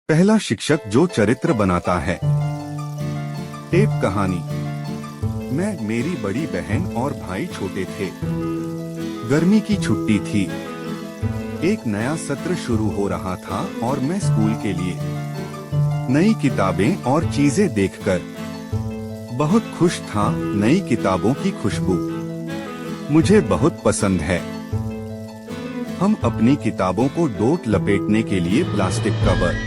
पहला शिक्षक जो चरित्र बनाता है। टेप कहानी। मैं, मेरी बड़ी बहन और भाई छोटे थे। गर्मी की छुट्टी थी। एक नया सत्र शुरू हो रहा था और मैं स्कूल के लिए नई किताबें और चीजें देखकर बहुत खुश था। नई किताबों की खुशबू मुझे बहुत पसंद है। हम अपनी किताबों को डोट लपेटने के लिए प्लास्टिक कवर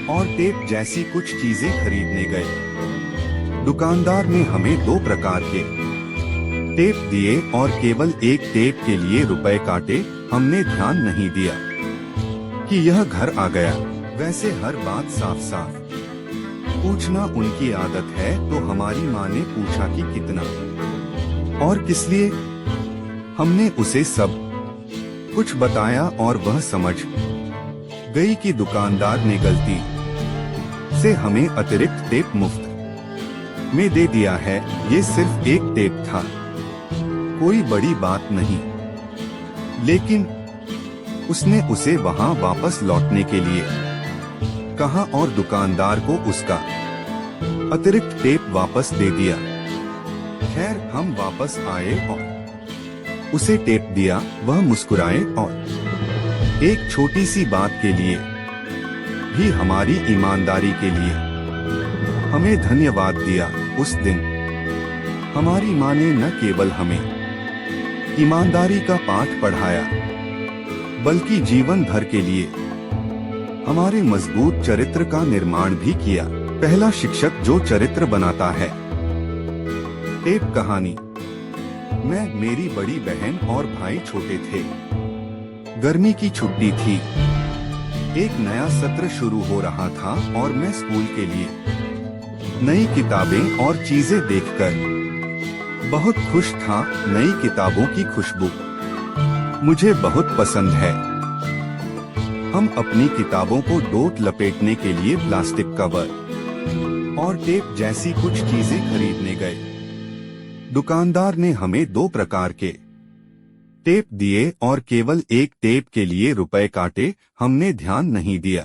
और टेप जैसी कुछ चीजें खरीदने गए। दुकानदार ने हमें 2 प्रकार के टेप दिए और केवल एक टेप के लिए रुपए काटे। हमने ध्यान नहीं दिया कि यह घर आ गया। वैसे हर बात साफ साफ पूछना उनकी आदत है। तो हमारी माँ ने पूछा कि कितना और किस लिए। हमने उसे सब कुछ बताया और वह समझ गई कि दुकानदार ने गलती से हमें अतिरिक्त टेप मुफ्त में दे दिया है। ये सिर्फ एक टेप था, कोई बड़ी बात नहीं, लेकिन उसने उसे वहां वापस लौटने के लिए कहा और दुकानदार को उसका अतिरिक्त टेप वापस दे दिया। खैर, हम वापस आए और उसे टेप दिया। वह मुस्कुराए और एक छोटी सी बात के लिए भी हमारी ईमानदारी के लिए हमें धन्यवाद दिया। उस दिन हमारी माँ ने न केवल हमें ईमानदारी का पाठ पढ़ाया, बल्कि जीवन भर के लिए हमारे मजबूत चरित्र का निर्माण भी किया। पहला शिक्षक जो चरित्र बनाता है। टेप कहानी। मैं, मेरी बड़ी बहन और भाई छोटे थे। गर्मी की छुट्टी थी। एक नया सत्र शुरू हो रहा था और मैं स्कूल के लिए नई किताबें और चीजें देखकर बहुत खुश था। नई किताबों की खुशबू मुझे बहुत पसंद है। हम अपनी किताबों को डोट लपेटने के लिए प्लास्टिक कवर और टेप जैसी कुछ चीजें खरीदने गए। दुकानदार ने हमें 2 प्रकार के टेप दिए और केवल एक टेप के लिए रुपए काटे। हमने ध्यान नहीं दिया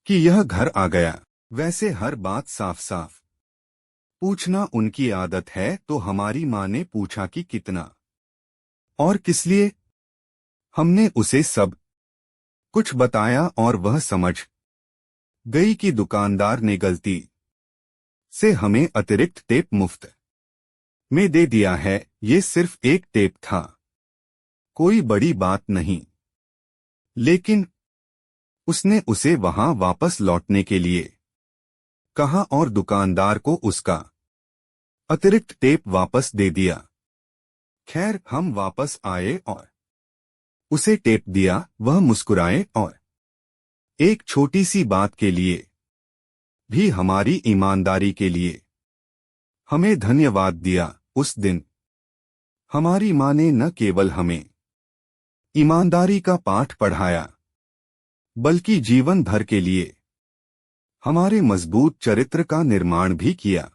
कि यह घर आ गया। वैसे हर बात साफ साफ पूछना उनकी आदत है। तो हमारी माँ ने पूछा कि कितना और किस लिए। हमने उसे सब कुछ बताया और वह समझ गई कि दुकानदार ने गलती से हमें अतिरिक्त टेप मुफ्त में दे दिया है। ये सिर्फ एक टेप था, कोई बड़ी बात नहीं, लेकिन उसने उसे वहां वापस लौटने के लिए कहा और दुकानदार को उसका अतिरिक्त टेप वापस दे दिया। खैर, हम वापस आए और उसे टेप दिया। वह मुस्कुराए और एक छोटी सी बात के लिए भी हमारी ईमानदारी के लिए हमें धन्यवाद दिया। उस दिन हमारी माँ ने न केवल हमें ईमानदारी का पाठ पढ़ाया, बल्कि जीवन भर के लिए हमारे मजबूत चरित्र का निर्माण भी किया।